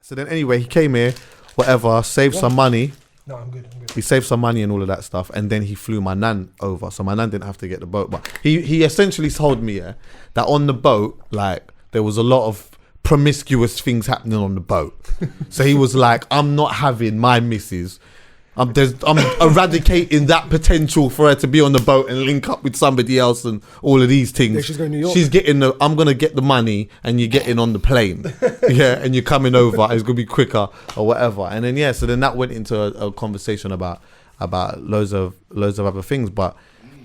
So then anyway, he came here, whatever, saved some money. No, I'm good. He saved some money and all of that stuff, and then he flew my nan over, so my nan didn't have to get the boat. But he essentially told me that on the boat, like, there was a lot of promiscuous things happening on the boat. So he was like, I'm not having my missus. I'm eradicating that potential for her to be on the boat and link up with somebody else and all of these things. Yeah, she's going to New York. She's getting I'm going to get the money and you're getting on the plane. Yeah, and you're coming over. It's going to be quicker or whatever. And then, so then that went into a conversation about loads of other things. But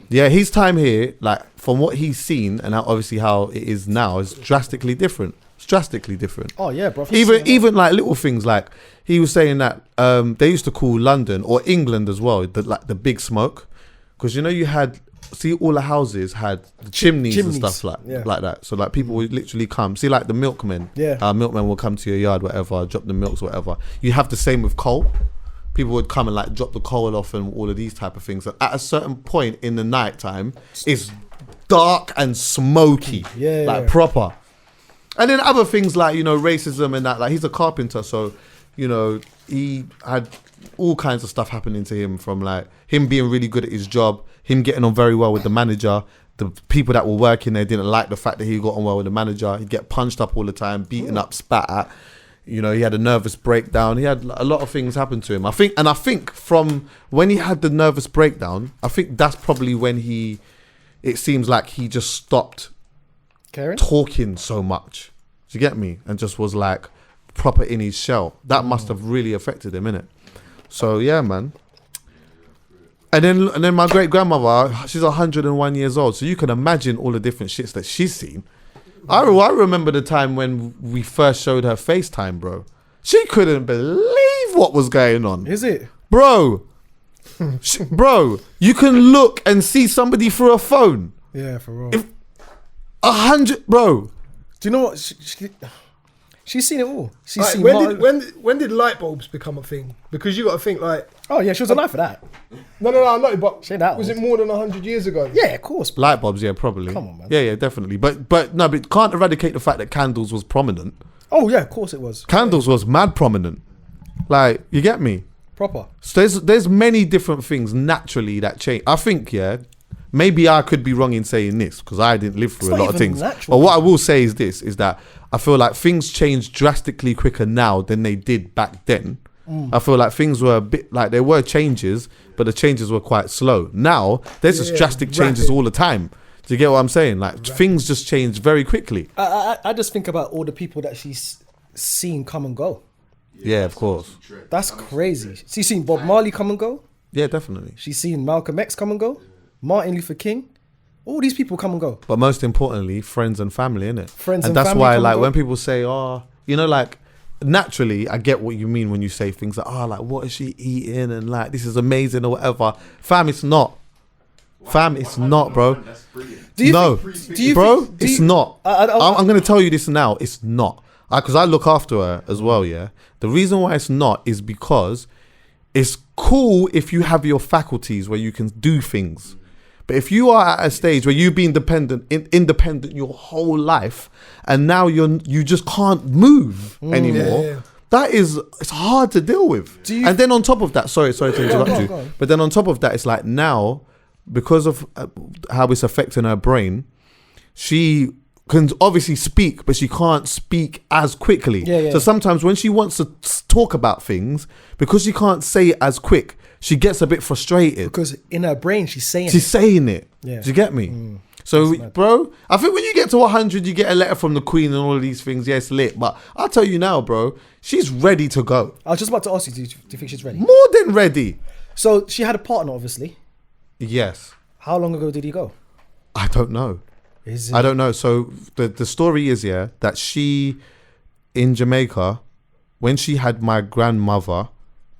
yeah, his time here, like from what he's seen and obviously how it is now, is drastically different. It's drastically different. Oh yeah, bro. Even like little things, like he was saying that they used to call London or England as well the big smoke, because you had all the houses had chimneys and stuff like that. So like people would literally come see, like the milkmen. Yeah, milkmen will come to your yard, whatever, drop the milks, whatever. You have the same with coal. People would come and like drop the coal off and all of these type of things. And at a certain point in the night time, it's dark and smoky, proper. And then other things like, racism and that, like he's a carpenter. So, he had all kinds of stuff happening to him, from like him being really good at his job, him getting on very well with the manager. The people that were working there didn't like the fact that he got on well with the manager. He'd get punched up all the time, beaten up, spat at. He had a nervous breakdown. He had a lot of things happen to him. I think from when he had the nervous breakdown, I think that's probably when it seems like he just stopped talking so much. Do you get me? And just was like proper in his shell. That must have really affected him, innit? So yeah, man. And then my great grandmother, she's 101 years old. So you can imagine all the different shits that she's seen. I remember the time when we first showed her FaceTime, bro. She couldn't believe what was going on. Is it? Bro. Bro, you can look and see somebody through a phone. Yeah, for real. 100, bro. Do you know what? She's seen it all. She's seen when did light bulbs become a thing? Because you got to think like... Oh yeah, she was alive for that. No, but was it more than 100 years ago? Yeah, of course. Bro. Light bulbs, yeah, probably. Come on, man. Yeah, definitely. But no, but can't eradicate the fact that candles was prominent. Oh yeah, of course it was. Candles was mad prominent. Like, you get me? Proper. So there's many different things naturally that change. I think, maybe I could be wrong in saying this because I didn't live through a lot of things. Natural. But what I will say is this, is that I feel like things change drastically quicker now than they did back then. I feel like things were a bit like, there were changes, but the changes were quite slow. Now, there's just drastic changes all the time. Do you get what I'm saying? Like, things just change very quickly. I just think about all the people that she's seen come and go. Yeah, of course. That's crazy. She's seen Bob Marley come and go. Yeah, definitely. She's seen Malcolm X come and go. Martin Luther King. All these people come and go. But most importantly, friends and family, innit? Friends and that's family why, like, when people say, like, naturally, I get what you mean when you say things like, like, what is she eating? And like, this is amazing or whatever. Fam, it's not. Fam, it's not, bro. It's not. I'm going to tell you this now. It's not. Because I look after her as well, yeah? The reason why it's not is because it's cool if you have your faculties where you can do things. But if you are at a stage where you've been independent your whole life, and now you just can't move anymore, it's hard to deal with. And then on top of that, sorry to interrupt you, but then on top of that, it's like now, because of how it's affecting her brain, she can obviously speak, but she can't speak as quickly. So sometimes when she wants to talk about things, because she can't say it as quick, she gets a bit frustrated. Because in her brain, she's saying it. Yeah. Do you get me? So, bro, I think when you get to 100, you get a letter from the Queen and all of these things. Yeah, it's lit. But I'll tell you now, bro, she's ready to go. I was just about to ask you, do you think she's ready? More than ready. So she had a partner, obviously. Yes. How long ago did he go? I don't know. I don't know. So the story is, that she, in Jamaica, when she had my grandmother,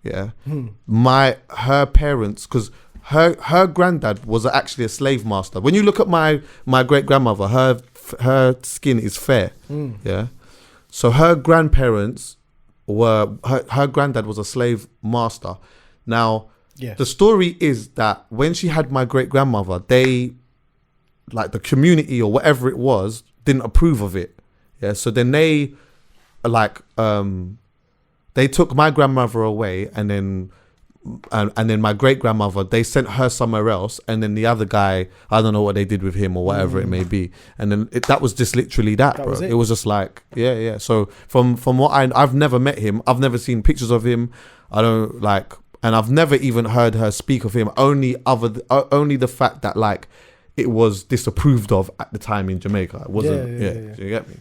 her parents, because her granddad was actually a slave master. When you look at my great grandmother, her skin is fair. So her grandparents her granddad was a slave master. Now, the story is that when she had my great grandmother, they, like the community or whatever it was, didn't approve of it. So then they they took my grandmother away, and then my great grandmother, they sent her somewhere else, and then the other guy, I don't know what they did with him or whatever it may be, and then that was just literally that bro. It was just like yeah. So from what I've never met him, I've never seen pictures of him. I don't like, and I've never even heard her speak of him. Only the fact that like it was disapproved of at the time in Jamaica. It wasn't. Yeah. Do you get me?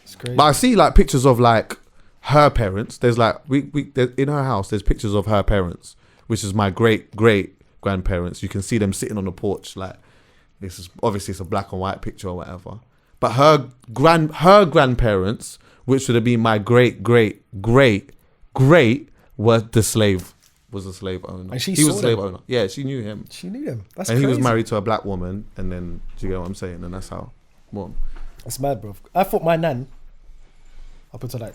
It's crazy. But I see like pictures of like her parents. There's like in her house. There's pictures of her parents, which is my great grandparents. You can see them sitting on the porch. Like this is obviously it's a black and white picture or whatever. But her grandparents, which would have been my great was a slave owner. And he was a slave owner. Yeah, she knew him. She knew him. That's and crazy. He was married to a black woman, and then do you get what I'm saying? And that's how. Well, that's mad, bro. I thought my nan, up until like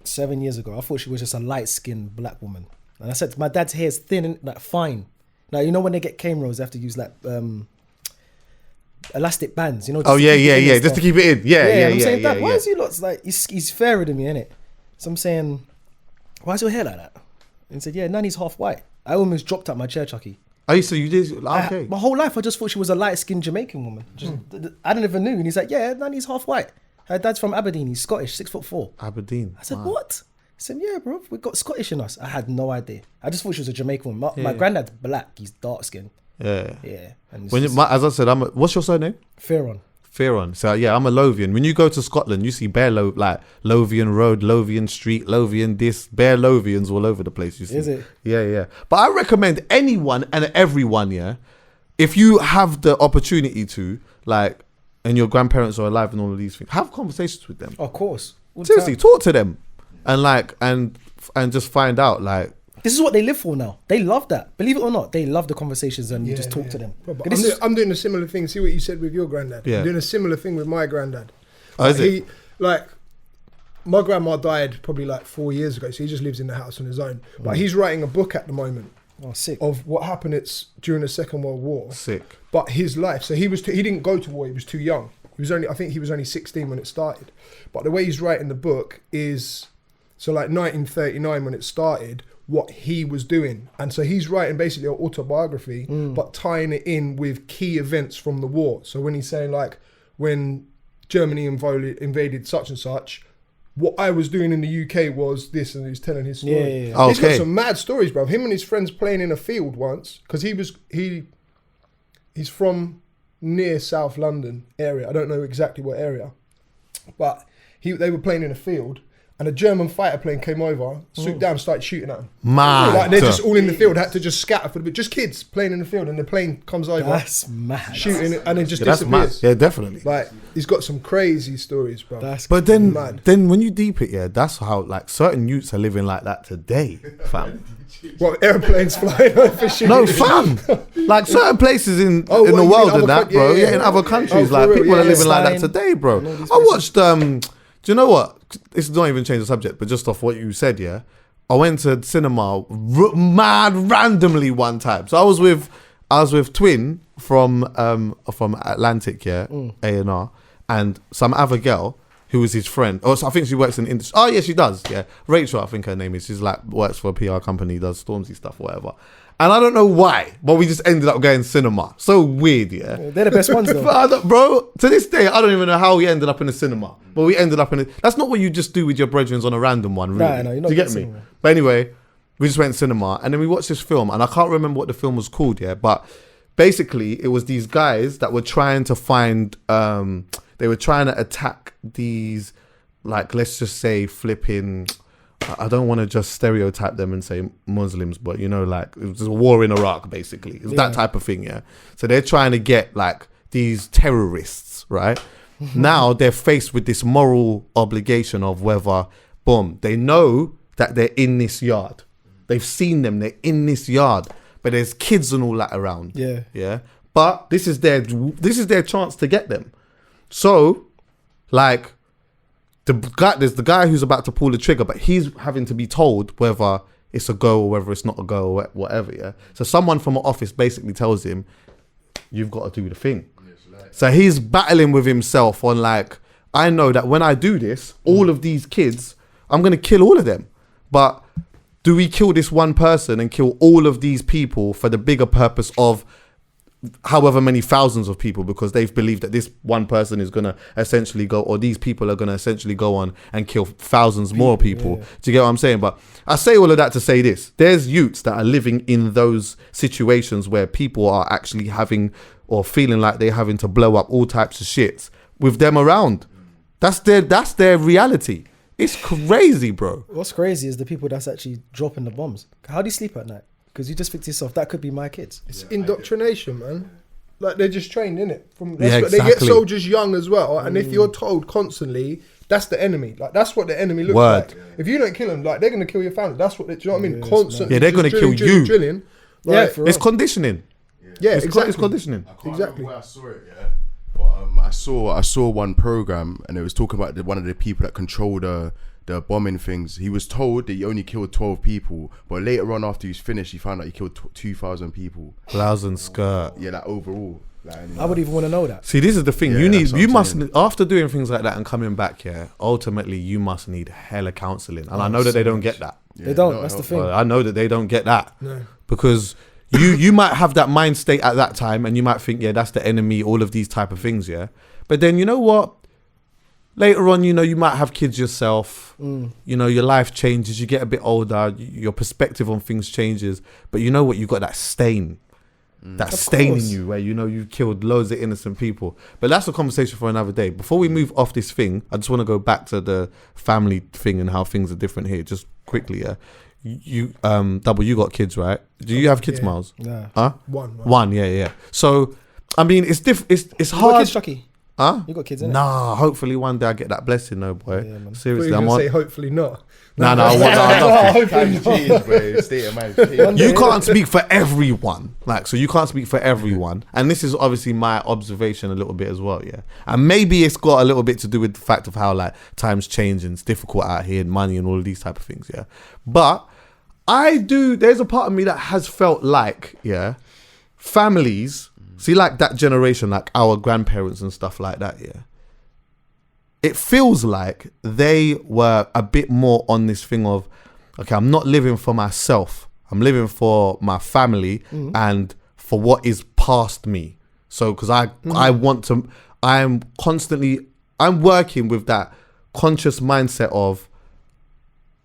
7 years ago, I thought she was just a light-skinned black woman. And I said, my dad's hair is thin and like fine. Now you know when they get cane rolls, they have to use like elastic bands. You know. Just just to keep it in. Yeah. I'm saying, Dad, why is he lots like he's fairer than me, innit? So I'm saying, why is your hair like that? And he said, yeah, Nanny's half white. I almost dropped out my chair, Chucky. Oh, so you did? Okay. My whole life, I just thought she was a light-skinned Jamaican woman. I didn't even know. And he's like, yeah, Nanny's half white. Her dad's from Aberdeen. He's Scottish, 6'4". Aberdeen. I said, what? He said, yeah, bro, we got Scottish in us. I had no idea. I just thought she was a Jamaican woman. My granddad's black. He's dark-skinned. Yeah. Yeah. And as I said, what's your surname? Fearon. So yeah, I'm a Lothian. When you go to Scotland, you see bare like Lothian Road, Lothian Street, Lothian this, bare Lothians all over the place. You see? Is it? Yeah. But I recommend anyone and everyone, if you have the opportunity to, like, and your grandparents are alive and all of these things, have conversations with them. Of course. Seriously, talk to them, and like, and just find out like. This is what they live for now. They love that. Believe it or not, they love the conversations and you just talk to them. Bro, I'm doing a similar thing. See what you said with your granddad? Yeah. I'm doing a similar thing with my granddad. Oh, is it? My grandma died probably like 4 years ago, so he just lives in the house on his own. But he's writing a book at the moment. Oh, sick. Of what happened during the Second World War. Sick. But his life. So he didn't go to war. He was too young. I think he was only 16 when it started. But the way he's writing the book is, so like 1939 when it started, what he was doing. And so he's writing basically an autobiography, but tying it in with key events from the war. So when he's saying like, when Germany invaded such and such, what I was doing in the UK was this, and he's telling his story. Yeah. He's got some mad stories, bro. Him and his friends playing in a field once, because he's from near South London area. I don't know exactly what area, but they were playing in a field. And a German fighter plane came over, swooped down, started shooting at them. Mad. Like they're just all in the field, had to just scatter for the bit. Just kids playing in the field, and the plane comes over. That's mad. Shooting it, and then just That's disappears. mad. Yeah, definitely. Like he's got some crazy stories, bro. But then mad. when you deep it, that's how like certain youths are living like that today, fam. What, airplanes flying over shooting? No, fam. Like certain places in the world and that, bro. Yeah, in other countries, like people are living like that today, bro. I watched. Do you know what? This is not even change the subject, but just off what you said, yeah. I went to cinema mad randomly one time. So I was with Twin from Atlantic, yeah, A&R, and some other girl who was his friend. Oh, so I think she works in the industry. Oh yeah, she does. Yeah, Rachel, I think her name is. She's like works for a PR company, does Stormzy stuff, whatever. And I don't know why, but we just ended up going cinema. So weird, yeah. They're the best ones, though. Bro, to this day, I don't even know how we ended up in a cinema. But we ended up in it. That's not what you just do with your brethren on a random one, really. No, you're not. Do you get me? Cinema. But anyway, we just went cinema, and then we watched this film, and I can't remember what the film was called, yeah. But basically, it was these guys that were trying to find. They were trying to attack these, like, let's just say, flipping. I don't want to just stereotype them and say Muslims, but you know, like it was a war in Iraq, basically. It was that type of thing, yeah. So they're trying to get like these terrorists, right? Now they're faced with this moral obligation of whether, boom, they know that they're in this yard. They've seen them, they're in this yard, but there's kids and all that around. Yeah. Yeah. But this is their chance to get them. So, like, there's the guy who's about to pull the trigger, but he's having to be told whether it's a go or whether it's not a go or whatever, yeah? So someone from an office basically tells him, you've got to do the thing. So he's battling with himself on like, I know that when I do this, all of these kids, I'm going to kill all of them. But do we kill this one person and kill all of these people for the bigger purpose of however many thousands of people, because they've believed that this one person is going to essentially go, or these people are going to essentially go on and kill thousands more people. Do you get what I'm saying? But I say all of that to say this. There's youths that are living in those situations where people are actually having or feeling like they're having to blow up all types of shits with them around. That's their reality. It's crazy, bro. What's crazy is the people that's actually dropping the bombs. How do you sleep at night? Because you just think to yourself, that could be my kids. It's indoctrination, man. Like, they're just trained in it. Exactly. They get soldiers young as well. And if you're told constantly, that's the enemy. Like, that's what the enemy looks like. If you don't kill them, like, they're going to kill your family. That's what do you know what I mean? Constantly. Yeah, they're going to kill you. Drilling. Like, it's conditioning. Yeah, It's conditioning. I can't remember where I saw it, but I saw one program, and it was talking about one of the people that control the bombing things. He was told that he only killed 12 people, but later on, after he's finished, he found out he killed 2,000 people. 1,000 skirt. Yeah, like overall. Like, I would even want to know that. See, this is the thing. Yeah, you must, after doing things like that and coming back here, ultimately you must need hella counselling. And I know that they don't get that. They don't. That's the thing. I know that they don't get that. No. Because you might have that mind state at that time, and you might think, yeah, that's the enemy, all of these type of things, yeah. But then, you know what? Later on, you know, you might have kids yourself. You know, your life changes. You get a bit older. Your perspective on things changes. But you know what? You've got that stain. That stain in you where, you know, you've killed loads of innocent people. But that's a conversation for another day. Before we move off this thing, I just want to go back to the family thing and how things are different here. Just quickly, yeah. You, Double, you got kids, right? Do you have kids, Miles? Yeah. Huh? One, yeah. So, I mean, it's it's You got hard. kids, Chucky? Huh? You got kids, innit? Nah, hopefully one day I get that blessing, though, boy. Yeah, man. Seriously, I'm I'm going on. to say hopefully not. Nah, I love Times change, bro. State of mind change. you can't speak for everyone. Like, so you can't speak for everyone. And this is obviously my observation a little bit as well, yeah. And maybe it's got a little bit to do with the fact of how, like, times change and it's difficult out here and money and all of these type of things, yeah. But there's a part of me that has felt like, yeah, families, see, like that generation, like our grandparents and stuff like that, yeah. It feels like they were a bit more on this thing of, okay, I'm not living for myself. I'm living for my family and for what is past me. So, because I'm working with that conscious mindset of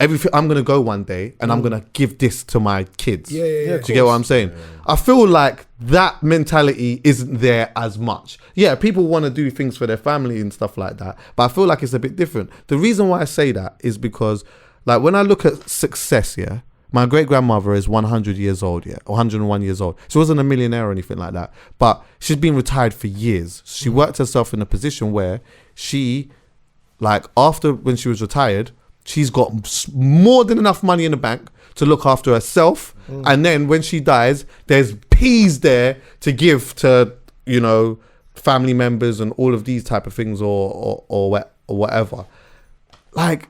everything. I'm going to go one day and I'm going to give this to my kids. Yeah. Do you get what I'm saying? Yeah. I feel like that mentality isn't there as much. Yeah, people want to do things for their family and stuff like that, but I feel like it's a bit different. The reason why I say that is because, like, when I look at success, yeah, my great-grandmother is 100 years old, yeah, 101 years old. She wasn't a millionaire or anything like that, but she's been retired for years. She worked herself in a position where she, like, after when she was retired, she's got more than enough money in the bank to look after herself. And then when she dies, there's peas there to give to, you know, family members and all of these type of things or whatever. Like,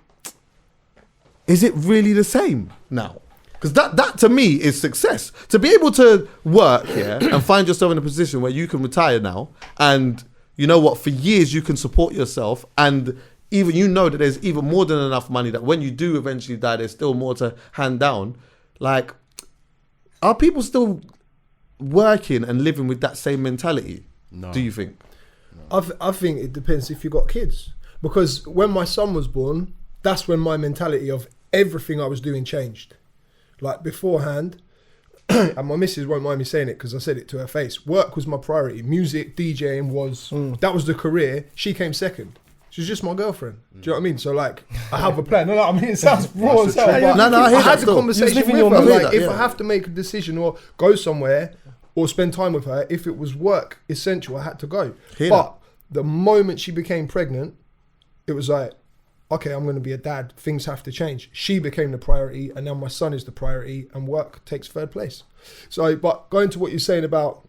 is it really the same now? Because that to me is success. To be able to work, yeah, and find yourself in a position where you can retire now and, you know what, for years you can support yourself, and even you know that there's even more than enough money that when you do eventually die, there's still more to hand down. Like, are people still working and living with that same mentality? No. Do you think? No. I think it depends if you got kids. Because when my son was born, that's when my mentality of everything I was doing changed. Like, beforehand, and my missus won't mind me saying it because I said it to her face, work was my priority. Music, DJing that was the career. She came second. She's just my girlfriend. Do you know what I mean? So, like, I have a plan. No, I mean, it sounds raw as hell. I had the conversation with her. Like, if I have to make a decision or go somewhere or spend time with her, if it was work essential, I had to go. But the moment she became pregnant, it was like, okay, I'm going to be a dad. Things have to change. She became the priority, and now my son is the priority, and work takes third place. So, but going to what you're saying about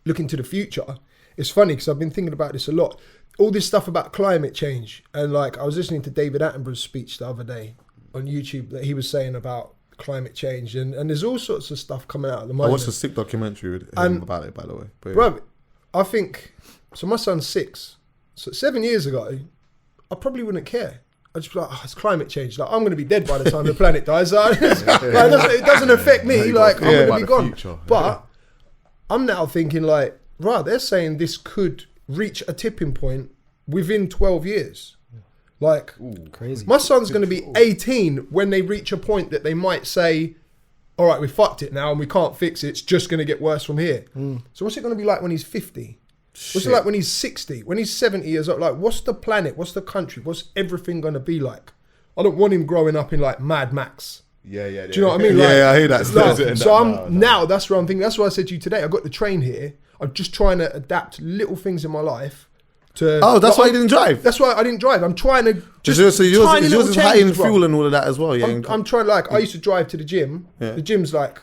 looking to the future, it's funny because I've been thinking about this a lot. All this stuff about climate change, and like I was listening to David Attenborough's speech the other day on YouTube that he was saying about climate change, and there's all sorts of stuff coming out at the moment. I watched a sick documentary with him about it, by the way. But bro, I think, so my son's 6. So 7 years ago, I probably wouldn't care. I just be like, it's climate change. Like, I'm going to be dead by the time the planet dies. Like, it doesn't affect me. Like, I'm going to be gone. Future. But I'm now thinking like, right, they're saying this could reach a tipping point within 12 years. Like, Crazy. my son's going to be 18 when they reach a point that they might say, all right, we fucked it now and we can't fix it. It's just going to get worse from here. So what's it going to be like when he's 50? What's it like when he's 60? When he's 70 years old? Like, what's the planet? What's the country? What's everything going to be like? I don't want him growing up in like Mad Max. Yeah. Do you know what I mean? Like, Yeah, I hear that. Now that's what I'm thinking. That's why I said to you today. I got the train here. I'm just trying to adapt little things in my life to. Oh, that's why you didn't drive. That's why I didn't drive. I'm trying to just So yours is high in changes, bro. fuel and all of that as well. Yeah, I'm trying, like, I used to drive to the gym. Yeah. The gym's like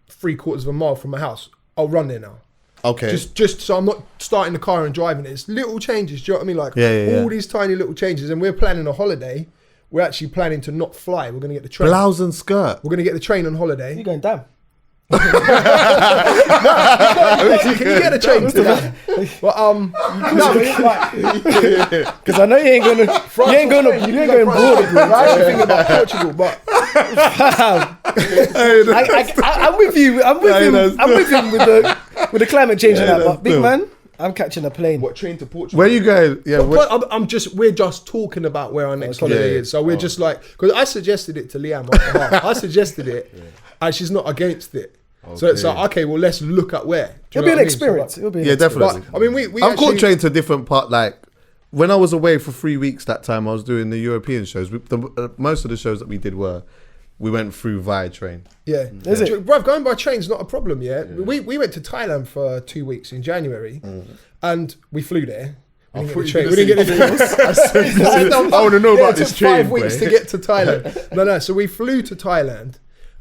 3/4 of a mile from my house. I'll run there now. okay. Just so I'm not starting the car and driving it. It's little changes. Do you know what I mean? Like, all these tiny little changes. And we're planning a holiday. We're actually planning to not fly. We're going to get the train. Blouse and skirt. We're going to get the train on holiday. You're going down. Can you get a train to that? But Because I know you ain't going broad. I actually think about Portugal, but I'm with you. I'm with him with the climate change and that. But big man, I'm catching a plane. What, train to Portugal? Where you going? Yeah, but we're just talking about where our next holiday is. So we're just like, because I suggested it to Liam. I suggested it, and she's not against it. So it's like, okay, well, let's look at where. It'll be an experience. It'll be an experience. definitely. But, I mean, we I've actually, caught train to different part. Like when I was away for 3 weeks that time, I was doing the European shows. Most of the shows that we did we went through via train. Yeah. Is it? Bruv, going by train's not a problem, yeah? We went to Thailand for 2 weeks in January, and we flew there. We didn't get the train. I want to know about this It train. took 5 weeks to get to Thailand. No. So we flew to Thailand,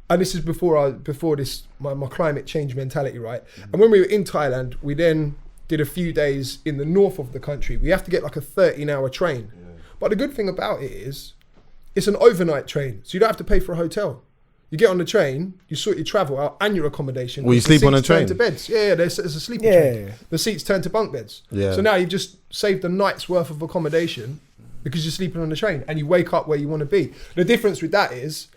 and this is before this my climate change mentality, right? And when we were in Thailand, we then did a few days in the north of the country. We have to get like a 13-hour train. But the good thing about it is, it's an overnight train, so you don't have to pay for a hotel. You get on the train, you sort your travel out and your accommodation. Well, you The sleep on a seats turn train? to beds. Yeah, there's a sleeping Yeah. train. The seats turn to bunk beds. Yeah. So now you've just saved a night's worth of accommodation because you're sleeping on the train and you wake up where you want to be. The difference with that is,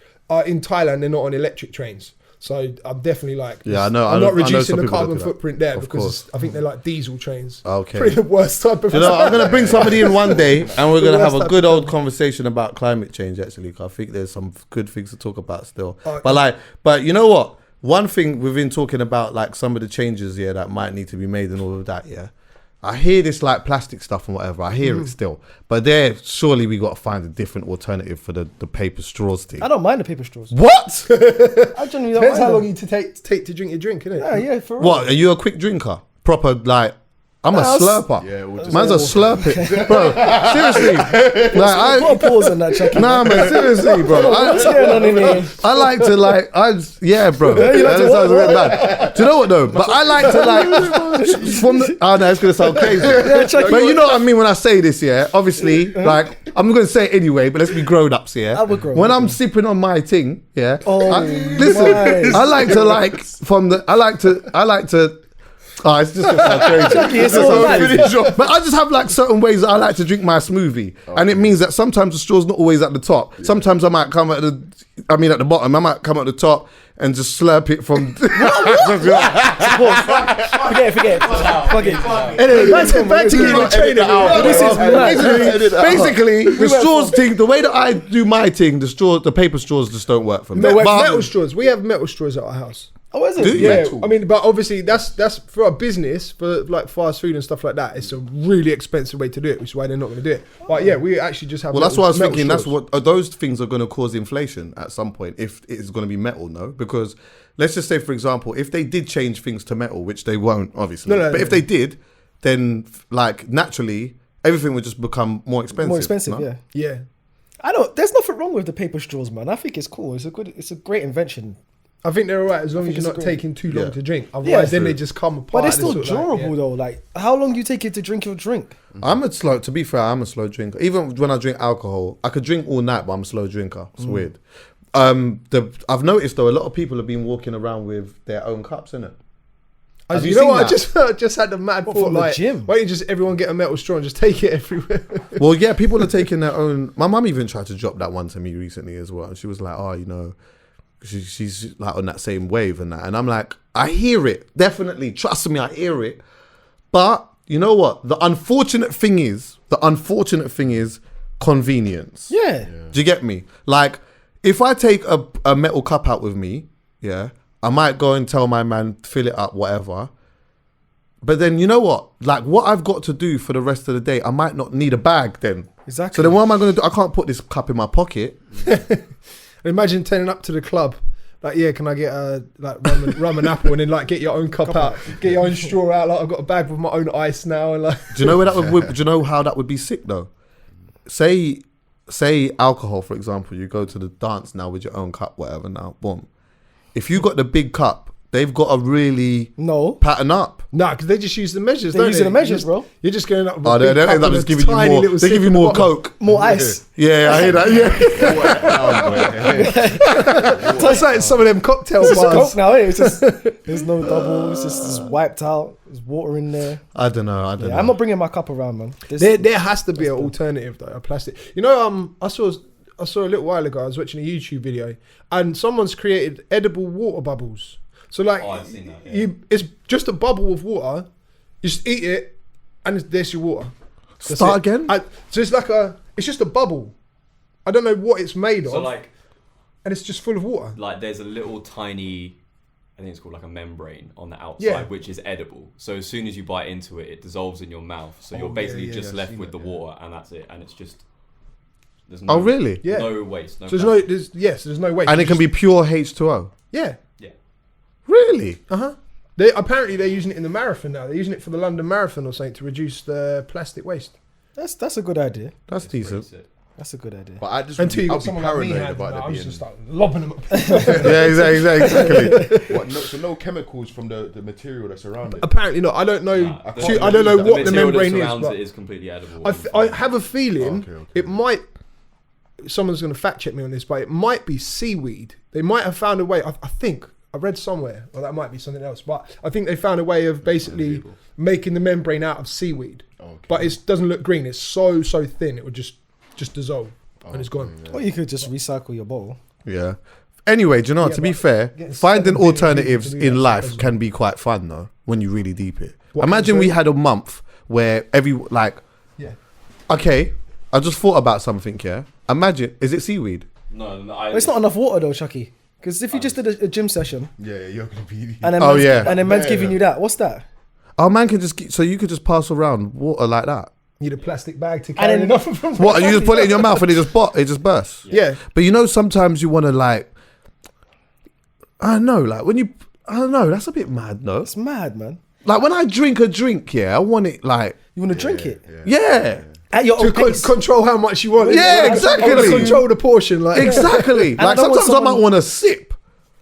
in Thailand, they're not on electric trains. So I'm definitely like, Yeah, I know. I'm not reducing some the people that carbon do that. footprint there Of because course. I think they're like diesel trains. Okay. Probably the worst type of. You know, I'm gonna bring somebody in one day, and we're gonna have a Worst good type of old conversation about climate change. Actually, 'cause I think there's some good things to talk about still. Alright. But you know what? One thing we've been talking about, like some of the changes here that might need to be made and all of that. Yeah, I hear this like plastic stuff and whatever. I hear it still, but surely we got to find a different alternative for the paper straws thing. I don't mind the paper straws. What? I generally don't Depends mind how long them. you take to drink your drink, innit? Yeah, for real. What? Are you a quick drinker? Proper like? I'm a slurper. Yeah, we'll just- Man's a slurper, bro. Seriously, like Put a pause on that, Chucky. Nah, man, seriously, bro. What's going on in here? I like to like, yeah, bro. you like to That sounds a what? bit bad. Do you know what though? But I like to like, from the, oh no, it's gonna sound crazy. Chucky, But you know what I mean when I say this, yeah? Obviously, like, I'm gonna say it anyway, but let's be grown ups, yeah? I would grow When up, I'm yeah. sipping on my thing, yeah? Oh, listen, nice. I like to like, I like to, oh, it's just gonna sound crazy. It's all right. But I just have like certain ways that I like to drink my smoothie, and it means that sometimes the straw's not always at the top. Sometimes I might come at the bottom. I might come at the top and just slurp it from. Forget it. Fuck it. Anyway, back to getting the train. This is mad. Basically, the straws thing. The way that I do my thing, the paper straws just don't work for me. Metal straws. We have metal straws at our house. Oh, is it? Do you? Yeah, Metal. I mean, but obviously that's for a business, for like fast food and stuff like that. It's a really expensive way to do it, which is why they're not going to do it. But yeah, we actually just have. Well, that's what I was metal thinking. straws. That's what those things are going to cause inflation at some point if it's going to be metal, no? Because let's just say, for example, if they did change things to metal, which they won't, obviously. No, but if they did, then like naturally everything would just become more expensive. More expensive, no? yeah. Yeah. I don't. There's nothing wrong with the paper straws, man. I think it's cool. It's a great invention. I think they're alright as long as think you're it's not great. taking too long Yeah. to drink. Yeah, Otherwise, then true. they just come apart. But it's They still sort of like, durable yeah. though. Like, how long do you take it to drink your drink? To be fair, I'm a slow drinker. Even when I drink alcohol, I could drink all night, but I'm a slow drinker. It's weird. I've noticed though, a lot of people have been walking around with their own cups, innit? Have you you know seen what? that? I just had the mad What, thought, from the like, gym? why don't you just everyone get a metal straw and just take it everywhere? Well, yeah, people are taking their own. My mum even tried to drop that one to me recently as well. She was like, "Oh, you know, she's like on that same wave and that." And I'm like, I hear it, definitely. Trust me, I hear it. But you know what? The unfortunate thing is convenience. Yeah. Do you get me? Like, if I take a metal cup out with me, yeah, I might go and tell my man, fill it up, whatever. But then, you know what? Like, what I've got to do for the rest of the day, I might not need a bag then. Exactly. So then what am I going to do? I can't put this cup in my pocket. Imagine turning up to the club. Like, yeah, can I get a rum and apple, and then like get your own cup out, get your own straw out. Like, I've got a bag with my own ice now, and like. Do you know where that would? Do you know how that would be sick though? Say alcohol, for example. You go to the dance now with your own cup, whatever. Now, boom. If you got the big cup, they've got to really pattern up. Nah, because they just use the measures. They're using the measures, bro. You're just going up. With Oh, they end up just giving you more. They give you more Coke, More ice. Yeah, I hear that. Yeah. It's like some of them cocktail It's just a bars. Coke now, it's just there's no double. It's just wiped out. There's water in there. I don't know. I'm not bringing my cup around, man. There has to be an alternative though, a plastic. You know, I saw a little while ago. I was watching a YouTube video, and someone's created edible water bubbles. So like, I've seen that, yeah. it's just a bubble of water. You just eat it, and there's your water. That's Start it. again. So it's like it's just a bubble. I don't know what it's made of. So like and it's just full of water. Like there's a little tiny, I think it's called like a membrane on the outside, Yeah. which is edible. So as soon as you bite into it, it dissolves in your mouth. So you're basically just left with the water, and that's it. And it's just there's no, Oh, really? Yeah. no waste. No So plastic. there's no way. And it can be pure H2O. Yeah. Yeah. Really? Apparently they're using it in the marathon now. They're using it for the London Marathon or something to reduce the plastic waste. That's a good idea. That's decent. That's a good idea. But I just Until you I'll got be someone like me paranoid handing about that, there I was being. just like lobbing them up. Yeah, exactly. What, so no chemicals from the material that's around it. Apparently not. I don't know. Nah, I don't know what the material that membrane is. surrounds But it is completely edible. I have a feeling Okay. it might. Someone's going to fact check me on this, but it might be seaweed. They might have found a way. I think I read somewhere, or that might be something else. But I think they found a way of basically making the membrane out of seaweed. Okay. But it doesn't look green. It's so thin. It would just dissolve and it's gone. Or you could just recycle your bottle. Yeah. Anyway, do you know what? Yeah, To be but fair, getting finding 7 billion alternatives people to do in that life as well. can be quite fun though, when you really deep it. What, Imagine we sorry? had a month where Yeah. okay, I just thought about something, yeah. Imagine, is it seaweed? No, It's not enough water though, Chucky. Because if you just did a gym session Yeah, you're gonna be. and then man's giving you that, what's that? Oh, man can just, so you could just pass around water like that. Need a plastic bag to carry then- enough from. What, and you just put it in your mouth and it just bursts? Yeah. But you know, sometimes you want to like, I don't know, like when I don't know, that's a bit mad, no? It's mad, man. Like when I drink a drink, yeah, I want it like, You want to drink it yeah. at your To own pace. control how much you want. Yeah, Like, exactly. I wanna control the portion. Like Exactly. I Like don't want sometimes I might someone- want to sip.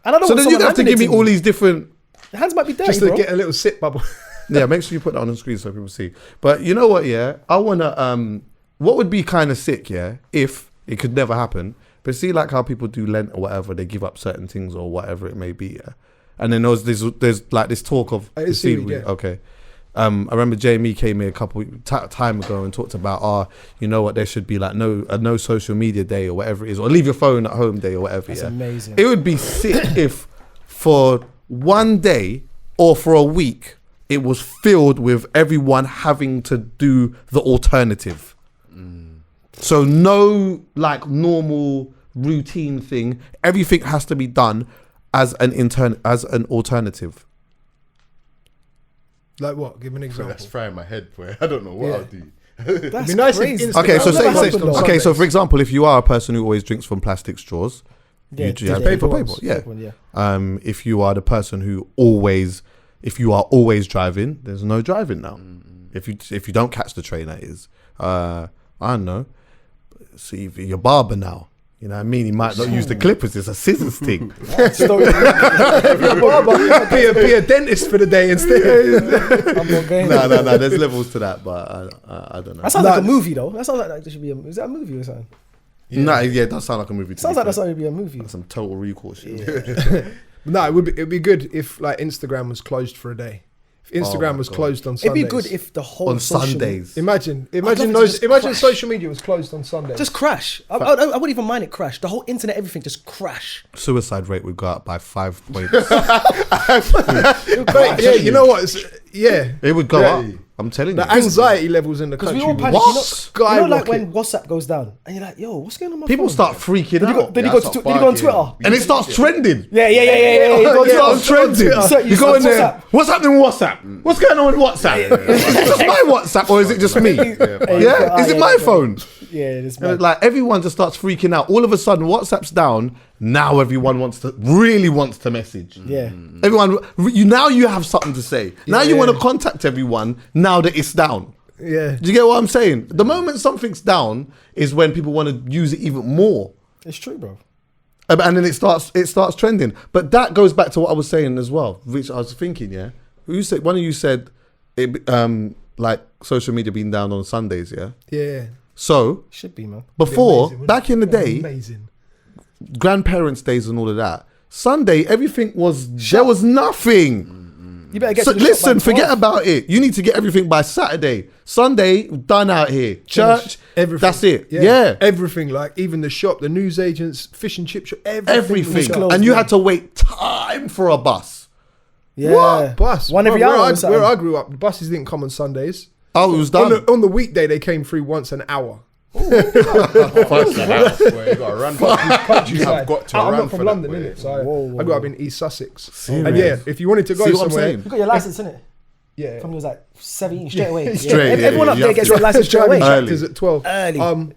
And I don't So want then you someone have to give me handing it all these different. Your hands might be dirty, just to bro. get a little sip bubble. Yeah, make sure you put that on the screen so people see. But you know what? Yeah, I wanna. What would be kind of sick? Yeah, if it could never happen. But see, like how people do Lent or whatever, they give up certain things or whatever it may be. Yeah, and then there's like this talk of the It's seaweed, seaweed. yeah. Okay. I remember Jamie came here a couple time ago and talked about, you know what, there should be like no social media day or whatever it is, or leave your phone at home day or whatever. That's yeah. amazing. It would be sick if for one day or for a week it was filled with everyone having to do the alternative. So no like normal routine thing. Everything has to be done as an alternative. Like what? Give an example. That's frying my head, boy. I don't know what Yeah. I'll do. That's It'd be nice if crazy. Instagram- Okay, so I've never say happened on okay. So Sundays. for example, if you are a person who always drinks from plastic straws, you have paper paper, ones. yeah. Paper one, yeah. If you are the person who always, if you are always driving, there's no driving now. If you don't catch the train, that is. I don't know. See, if you're barber now. You know what I mean? He might not use the clippers. It's a scissors thing. If you're a barber, be a dentist for the day instead. I'm not going. No. There's levels to that, but I don't know. That sounds like a movie, though. That sounds like there should be a. Is that a movie or something? No, yeah, it does sound like a movie. Sounds like that's going to be a movie. That's some total recall shit. No, it'd be good if like Instagram was closed for a day. Instagram was closed on It'd Sundays. be good if the whole On social Sundays. Imagine love it to just crash. social media was closed on Sundays. just crash. I wouldn't even mind it crash. The whole internet, everything just crash. Suicide rate would go up by 5 points. But, yeah, you know what? It would go up. I'm telling you. The anxiety levels in the Because country. we all panic. What? You know, like Skyrocket. when WhatsApp goes down and you're like, yo, what's going on my People phone? start freaking out. Did he go on Twitter? And it starts trending. Yeah. You go on Yeah, Twitter. on Trending. So You go in there. WhatsApp. What's happening with WhatsApp? What's going on with WhatsApp? Is it just my WhatsApp or is it just me? Yeah? Is it my phone? Yeah, it's And mad. like everyone just starts freaking out. All of a sudden, WhatsApp's down. Now everyone really wants to message. Yeah. Everyone, now you have something to say. Now you Yeah. want to contact everyone. Now that it's down. Yeah. Do you get what I'm saying? The moment something's down is when people want to use it even more. It's true, bro. And then it starts trending. But that goes back to what I was saying as well, which I was thinking, yeah. One of you said it, like social media being down on Sundays, yeah. Yeah. So Should be, man. before, Amazing, back in the day, amazing. grandparents' days and all of that, Sunday everything there was nothing. You better get So to the shop listen, by forget 12. about it. You need to get everything by Saturday. Sunday, done out here. Church, Everything. that's it. Yeah. Everything, like even the shop, the newsagents, fish and chip shop, everything. Everything. closed, And you man. had to wait time for a bus. Yeah. What? Bus? One every Bro, hour. where I grew up, the buses didn't come on Sundays. Oh, it was done. On the weekday, they came through once an hour. You have got to I'm run not for from that London, way. innit? So Whoa. I grew up in East Sussex. Serious? And yeah, if you wanted to go See what I'm somewhere, saying? You got your license, innit? yeah. From you was like 17 straight away. Straight, yeah, Everyone up you there have gets to- their license straight away. Driving Early. tractors at 12. Early.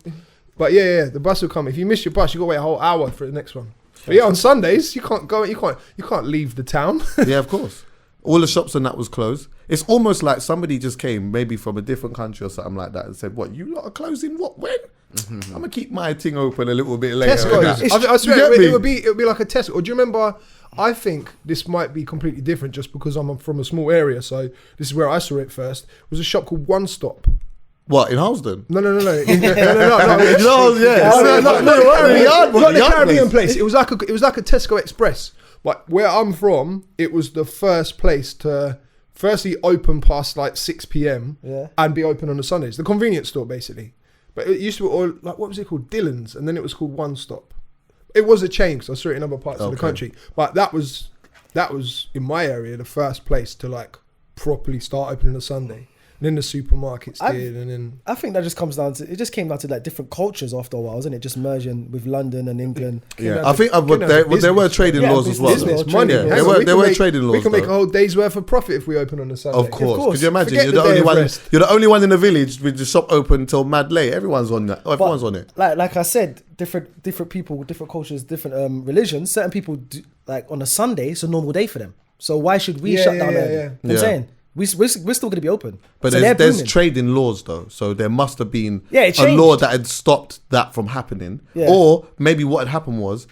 But yeah, the bus will come. If you miss your bus, you got to wait a whole hour for the next one. But yeah, on Sundays you can't go. You can't leave the town. Yeah, of course. All the shops and that was closed. It's almost like somebody just came, maybe from a different country or something like that, and said, "What, you lot are closing? What, when? I'm gonna keep my thing open a little bit later." Tesco's. I You swear get it me? would be like a Tesco. Or do you remember? I think this might be completely different just because I'm from a small area. So this is where I saw it first. It was a shop called One Stop. What, in Halsden? No. No. No, yeah. Not Not the Caribbean place. It was like a Tesco Express. But where I'm from, it was the first place to firstly open past like 6 p.m. Yeah. and be open on the Sundays. The convenience store basically. But it used to be, or like, what was it called? Dillon's, and then it was called One Stop. It was a chain because I saw it in other parts of the Okay. country. But that was in my area the first place to like properly start opening on Sunday. And then the supermarkets did, and then I think that just comes down to, it just came down to like different cultures after a while, isn't it? Just merging with London and England. Yeah, I think there were trading Yeah, laws as well. business, though. money. Yeah, Hang on, there were trading laws. We can make a though. whole day's worth of profit if we open on a Sunday. Of course. Could you imagine? Forget You're the the only day of one. rest. You're the only one in the village with the shop open until mad late. Everyone's on that. Everyone's on it. Like I said, different people, different cultures, different religions. Certain people do, like on a Sunday, it's a normal day for them. So why should we Yeah, shut yeah, down yeah, early? yeah. You know what I'm saying we're still going to be open. But so they're there's booming. trading laws though, so there must have been Yeah, it a law changed. that had stopped that from happening. Yeah. Or maybe what had happened was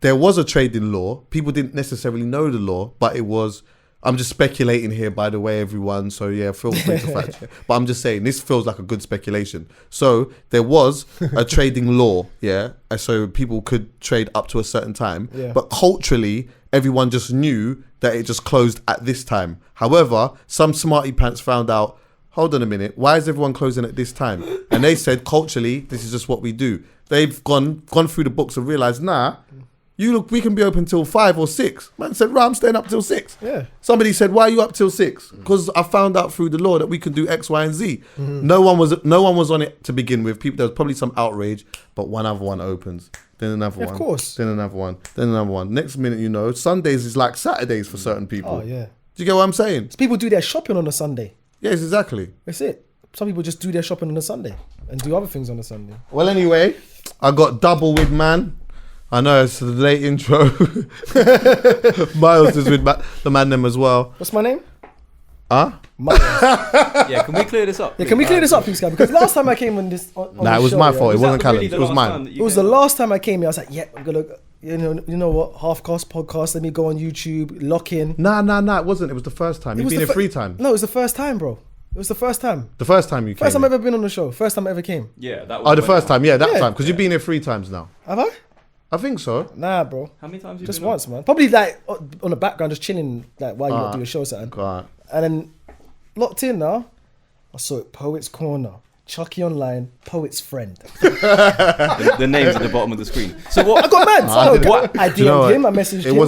there was a trading law. People didn't necessarily know the law, but it was. I'm just speculating here, by the way, everyone. So yeah, feel free to fact check. But I'm just saying this feels like a good speculation. So there was a trading law, yeah, and so people could trade up to a certain time. Yeah. But culturally, everyone just knew that it just closed at this time. However, some smarty pants found out, hold on a minute, why is everyone closing at this time? And they said, culturally, this is just what we do. They've gone through the books and realised, we can be open till 5 or 6. Man said, I'm staying up till 6. Yeah. Somebody said, why are you up till 6? Because I found out through the law that we can do X, Y, and Z. No one was on it to begin with. There was probably some outrage, but one other one opens. Then another one. Of course. Then another one. Then another one. Next minute, Sundays is like Saturdays for certain people. Oh yeah. Do you get what I'm saying? So people do their shopping on a Sunday. Yes, exactly. That's it. Some people just do their shopping on a Sunday and do other things on a Sunday. Well, anyway, I got double with man. I know it's the late intro. Miles is with the man them as well. What's my name? Huh? Miles. Yeah, can we clear this up? Yeah, can we clear this up, please, guys? Because last time I came on this, on Nah, the it was show, my yeah, fault. It Was wasn't that Callum's. really It the was last mine. time that It you was came? the last time I came here. I was like, yeah, I'm gonna, you know what, Halfcast podcast. Let me go on YouTube, lock in. Nah. It wasn't. It was the first time. You've been here 3 times. No, it was the first time, bro. It was the first time. The first time you came. First time here. I've ever been on the show. First time I ever came. Yeah, that was Oh, the when- first time. Yeah, that Yeah. time. Because you've been here 3 times now. Have I? I think so. Nah, bro. How many times? Just once, man. Probably like on the background, just chilling, like while you lot do a show or something. Right. And then locked in now. I saw it. Poet's Corner. Chucky Online, Poet's Friend. the names at the bottom of the screen. So what? I got mad. I DM'd him. I messaged him. It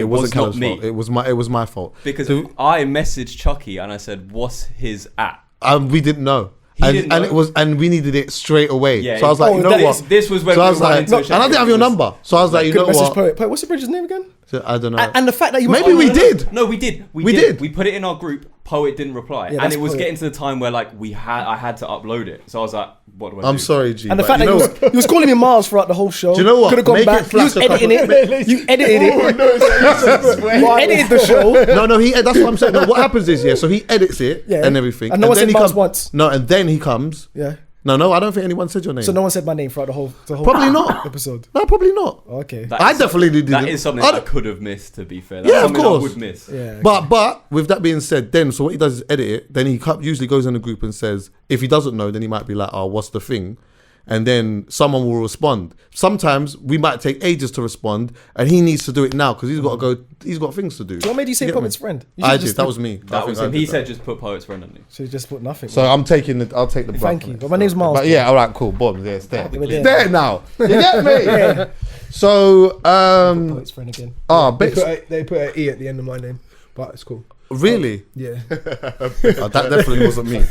wasn't Callum's me. fault. It was my fault. Because I messaged Chucky and I said, "What's his at?" We didn't know. He didn't know. And we needed it straight away. Yeah, so I was like, you know what? This was when so we I was were like, into and I didn't have your number. So I was like, you know what? Poet. What's the bridge's name again? So I don't know. And the fact that you maybe we did. No, we did. We did. We put it in our group. Poet didn't reply, Yeah, and it was Poet. getting to the time where like I had to upload it. So I was like, "What do I do?" I'm sorry, G. And the but fact you know that he was calling me Miles throughout the whole show. Do you know what? Could have gone Make back. it You was flash a editing it. You edited it. You edited the show. No, that's what I'm saying. No, what happens is, so he edits it and everything. And no one then said he Miles comes once. No, and then he comes. Yeah. No, I don't think anyone said your name. So no one said my name throughout the whole Probably not. episode. No, probably not. Okay. I definitely didn't. That is something I could have missed. To be fair, that's Yeah, of something course. I would miss. Yeah. Okay. But with that being said, then so what he does is edit it. Then he usually goes in the group and says, if he doesn't know, then he might be like, "Oh, what's the thing?" And then someone will respond. Sometimes we might take ages to respond, and he needs to do it now because he's got to go. He's got things to do. So what made you say get me? Poet's Friend? You I should did. just That was me. That was him. He said, "Just put Poet's Friend on you." So you just put nothing. So I'll take the brunt. Thank you. on it. But my name's Miles. But yeah, all right, cool. Boom, yeah, it's there. We're It's there. there now. You get me? So Poet's Friend again. They put an E at the end of my name, but it's cool. Really? Yeah. Oh, that definitely wasn't me. This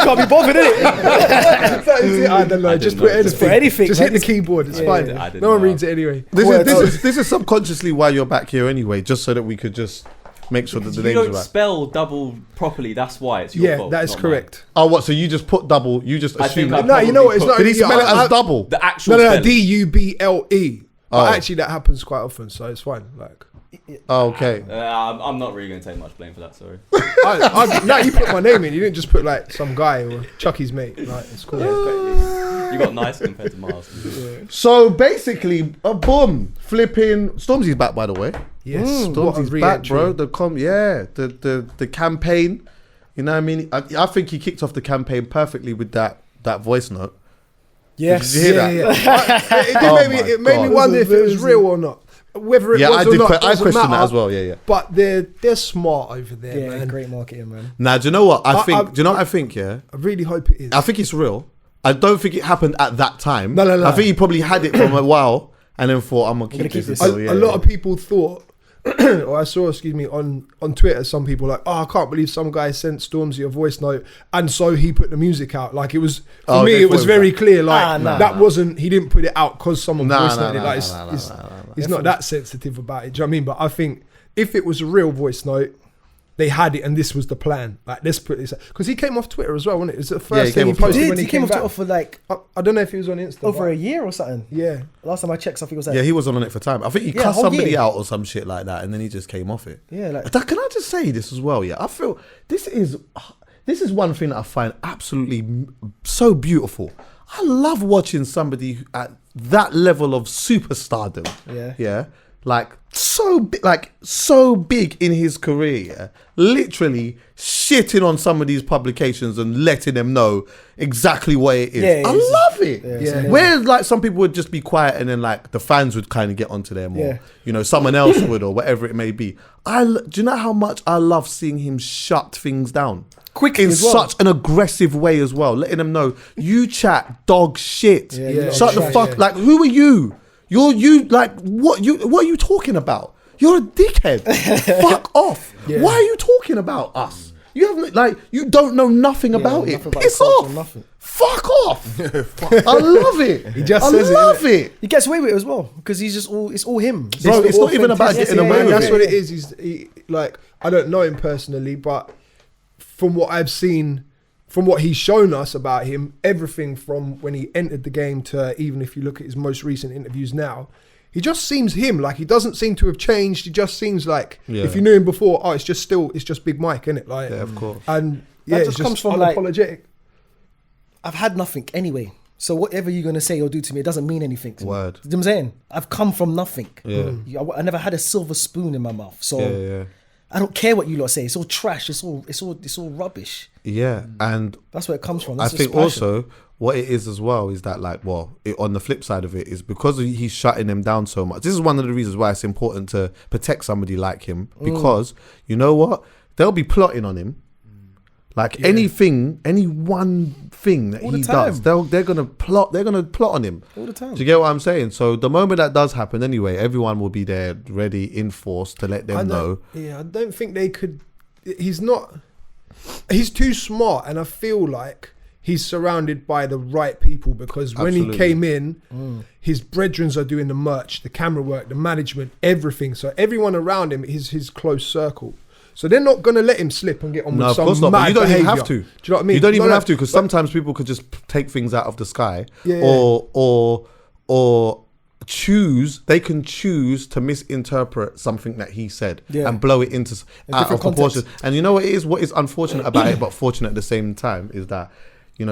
can't be bothered, innit? I don't know. Just put anything. Just hit the keyboard. It's fine. I didn't No one know. reads it anyway. This is subconsciously why you're back here anyway, just so that we could just make sure that the You names are don't right. spell double properly. That's why it's your Yeah, fault. that is not correct. Oh, what? So you just put double? You just I assume? think That, I No, you know what? It's probably not. did he spell it as double? The actual No, spelling. DUBLE. Oh. But actually, that happens quite often, so it's fine. Like, Oh, okay. I'm not really going to take much blame for that. Sorry. no, you put my name in. You didn't just put like some guy or Chucky's mate. Like, it's cool. You got nice compared to Miles. So basically, boom, flipping. Stormzy's back, by the way. Yes, what a Stormzy's back, re-entry. bro. The campaign. You know what I mean? I think he kicked off the campaign perfectly with that voice note. Yes. Did you hear that? Yeah. It made me wonder if it was real or not. Whether it was or not, I doesn't questioned that matter. as well. Yeah. But they're smart over there, Yeah, man. great marketing, man. Now, do you know what I think? I- Do you know what I think? Yeah, I really hope it is. I think it's real. I don't think it happened at that time. No. I think he probably had it from a while and then thought, I'm gonna keep this. A lot of people thought, or I saw, on Twitter, some people like, oh, I can't believe some guy sent Stormzy a voice note, and so he put the music out. Like, it was, for me, they it was thought very clear. Like, nah. wasn't, he didn't put it out because someone voice noted it. Like, nah. he's not that sensitive about it. Do you know what I mean? But I think if it was a real voice note, they had it, and this was the plan. Like, let's put this, because he came off Twitter as well, wasn't it? It was the first thing he posted when He came off back. Twitter for like I don't know if he was on Insta. over but a year or something. yeah. Last time I checked, something was like, Yeah, he was on it for time. I think he Yeah, cussed whole somebody year. out or some shit like that, and then he just came off it. yeah, like Can I just say this as well? Yeah, I feel this is one thing that I find absolutely so beautiful. I love watching somebody at that level of superstardom. Yeah. Like so big in his career. Yeah? Literally shitting on some of these publications and letting them know exactly what it is. Yeah, I love it. Yeah. Whereas like some people would just be quiet and then like the fans would kind of get onto them, or Yeah. you know, someone else would, or whatever it may be. Do you know how much I love seeing him shut things down? Quickly in as well. such an aggressive way as well, letting them know you chat dog shit. Yeah. Shut the Trash, fuck. yeah. Like, who are you? You like what are you talking about? You're a dickhead. Fuck off. Yeah. Why are you talking about us? You haven't like you don't know nothing about it. nothing about Piss the culture, off. nothing. Fuck off. I love it. He just I says it, love innit? it. he gets away with it as well because he's just it's all him. Bro, it's not even about getting away with That's it. what it is. Like, I don't know him personally, but from what I've seen, from what he's shown us about him, everything from when he entered the game to even if you look at his most recent interviews now, he just seems him. Like, he doesn't seem to have changed. He just seems like, if you knew him before, it's just Big Mike, innit? Like, Yeah, of course. And That yeah, just it's comes just from, like, unapologetic. I've had nothing anyway. So whatever you're gonna say or do to me, it doesn't mean anything to Word. me. You know what I'm saying? I've come from nothing. Yeah. I never had a silver spoon in my mouth. So Yeah. I don't care what you lot say. It's all trash. It's all rubbish. Yeah, and That's where it comes from. I That's think just passion. also what it is as well is that like, on the flip side of it is because he's shutting them down so much. This is one of the reasons why it's important to protect somebody like him, because you know what? They'll be plotting on him. Like any one thing that All the he time. does, they're gonna plot on him All the time. Do you get what I'm saying? So the moment that does happen anyway, everyone will be there ready in force to let them know. Yeah, I don't think they could. He's too smart, and I feel like he's surrounded by the right people, because when Absolutely. he came in, his brethrens are doing the merch, the camera work, the management, everything. So everyone around him is his close circle. So they're not going to let him slip and get on No, with of some course not. mad But you don't even behaviour. have to. Do you know what I mean? You don't even No, have to, because but- sometimes people could just take things out of the sky, Yeah. or choose. They can choose to misinterpret something that he said and blow it into out of different proportion. context. And you know what it is? What is unfortunate about it, but fortunate at the same time, is that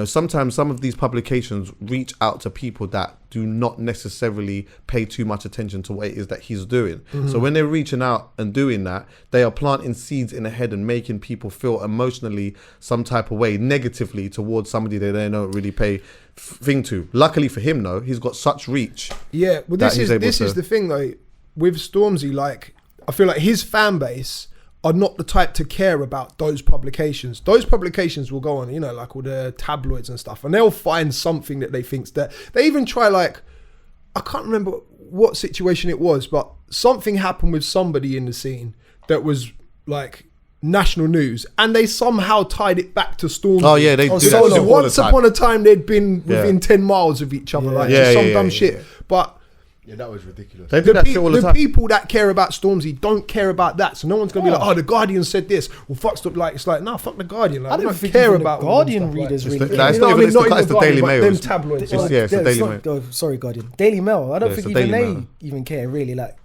sometimes some of these publications reach out to people that do not necessarily pay too much attention to what it is that he's doing. So when they're reaching out and doing that, they are planting seeds in the head and making people feel emotionally some type of way negatively towards somebody that they don't really pay thing to. Luckily for him, though, he's got such reach. Yeah, well, that this is the thing though. With Stormzy, like, I feel like his fan base are not the type to care about those publications. Those publications will go on, like all the tabloids and stuff, and they'll find something that they think's that. They even try, like, I can't remember what situation it was, but something happened with somebody in the scene that was like national news, and they somehow tied it back to Stormzy. Oh yeah, they do So that shit all the once time. upon a time they'd been within 10 miles of each other, like just some dumb shit. But Yeah, that was ridiculous. They do that shit all the time. people that care about Stormzy don't care about that. So no one's gonna be like, "Oh, the Guardian said this." Well, fuck stop. Like, it's like, nah, fuck the Guardian. Like, I I don't don't think care even about the all them Guardian stuff, readers like, really. Nah, it's you not know even- what I mean? it's Not the even Daily Guardian, but Mail. them It's- tabloids. it's- yeah, it's the Daily Mail. Sorry, Guardian. Daily Mail. I don't Yeah, think it's the even Daily they Mail. even care really. Like,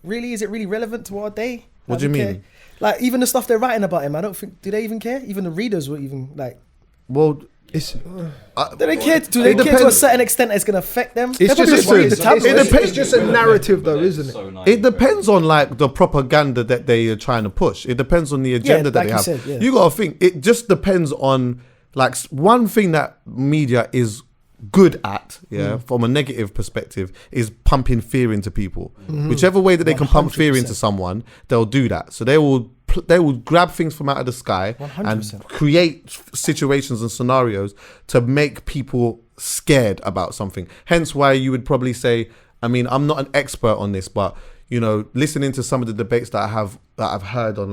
really, is it really relevant to our day? What Like, do you they mean? care? Like, even the stuff they're writing about him, I don't think. Do they even care? Even the readers will even like. Well, It's Do they care? Do they care to a depends. certain extent that it's gonna affect them? it's They're just probably it's, read the it's, tabloids. it's just a narrative though, isn't it? it depends on like the propaganda that they are trying to push. It depends on the agenda that like they you have. said, yeah. You gotta think. It just depends on like one thing that media is good at, from a negative perspective, is pumping fear into people. Whichever way that they can pump fear 100%. into someone, they'll do that. So they will grab things from out of the sky 100%. and create situations and scenarios to make people scared about something. Hence why you would probably say, I mean, I'm not an expert on this, but listening to some of the debates that I've heard on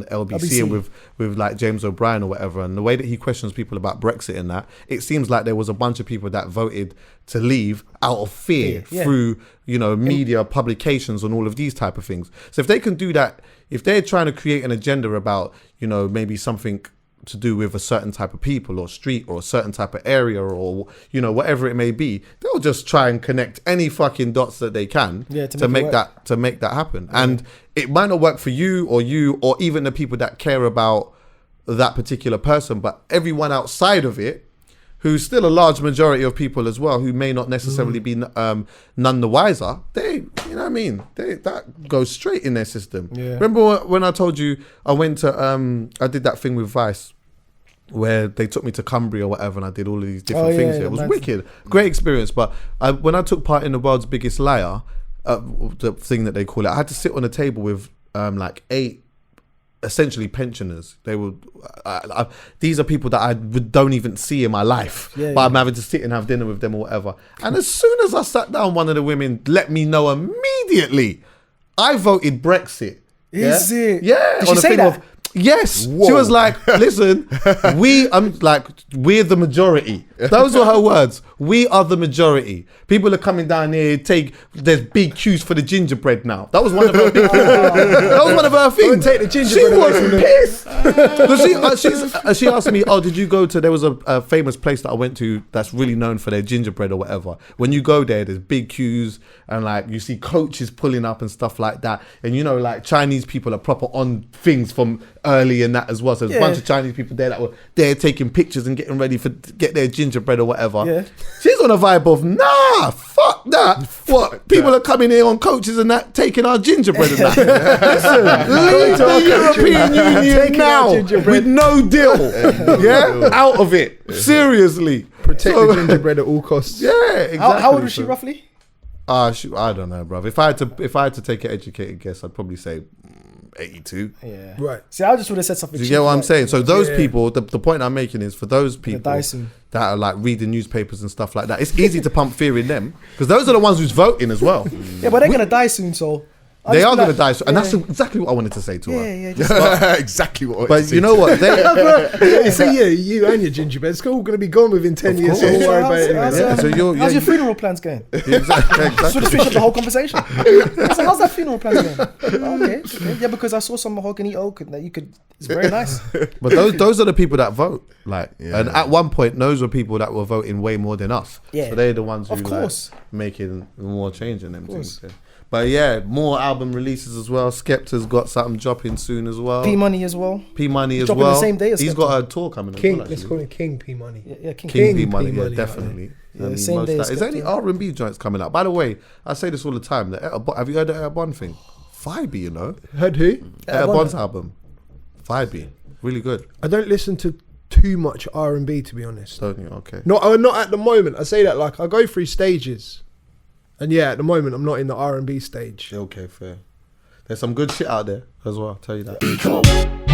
LBC and with like James O'Brien or whatever, and the way that he questions people about Brexit and that, it seems like there was a bunch of people that voted to leave out of fear through media publications and all of these type of things. So if they can do that, if they're trying to create an agenda about maybe something to do with a certain type of people or street or a certain type of area or whatever it may be, they'll just try and connect any fucking dots that they can to make that happen. And it might not work for you or even the people that care about that particular person, but everyone outside of it, who's still a large majority of people as well, who may not necessarily be none the wiser, that goes straight in their system. Yeah. Remember when I told you I went to, I did that thing with Vice, where they took me to Cumbria or whatever, and I did all of these different things. It was wicked, great experience. But when I took part in the World's Biggest Liar, the thing that they call it, I had to sit on a table with like 8 essentially pensioners. They were these are people that I don't even see in my life, but I'm having to sit and have dinner with them or whatever. And as soon as I sat down, one of the women let me know immediately I voted Brexit. Is it? Yeah. Did she say that? Yes. Whoa. She was like, listen, we're the majority. Those were her words. We are the majority. People are coming down here, there's big queues for the gingerbread now. That was one of her big things. That was one of her things. Take the She gingerbread was pissed. Because she asked me, did you go to, there was a famous place that I went to that's really known for their gingerbread or whatever. When you go there's big queues and like you see coaches pulling up and stuff like that. And like Chinese people are proper on things from early and that as well. So there's a bunch of Chinese people there that were there taking pictures and getting ready to get their gingerbread gingerbread or whatever. Yeah. She's on a vibe of, nah, fuck that. What? People are coming here on coaches and that, taking our gingerbread and that. Listen, leave the European Union now with no deal. Yeah? Out of it. Seriously. Protect the gingerbread at all costs. Yeah, exactly. How old was she roughly? I don't know, bruv. If I had to take an educated guess, I'd probably say 82. Yeah. Right. See, I just would have said something. Do you get what I'm saying? So those people, the point I'm making is for those people die soon. that are like reading newspapers and stuff like that, it's easy to pump fear in them because those are the ones who's voting as well. Yeah, but they're gonna die soon, so They are going to die, and that's exactly what I wanted to say to her. Yeah, just exactly what. But you know what? So you and your gingerbread, it's all going to be gone within 10 years. So don't worry about it anyway. How's your funeral plans going? Exactly. Just want to switch up the whole conversation. So how's that funeral plan going? Okay. Yeah, because I saw some mahogany oak that you could. It's very nice. But those are the people that vote. And at one point, those were people that were voting way more than us. Yeah. So they're the ones who like making more change in them things. But yeah, more album releases as well. Skepta's got something dropping soon as well. P Money as well. He's dropping the same day as He's Skepta. got a tour coming. King, as well, let's call him King P Money. Yeah, King P Money, yeah, definitely. Yeah, the same day as is there any R&B joints coming out? By the way, I say this all the time. Have you heard the Etta Bond thing? Vibey, you know. Heard who? Etta Bond's album. Vibey, really good. I don't listen to too much R&B, to be honest. Don't you? Okay. Not at the moment. I say that like I go through stages, and yeah, at the moment I'm not in the R&B stage. Okay, fair. There's some good shit out there as well. I'll tell you that.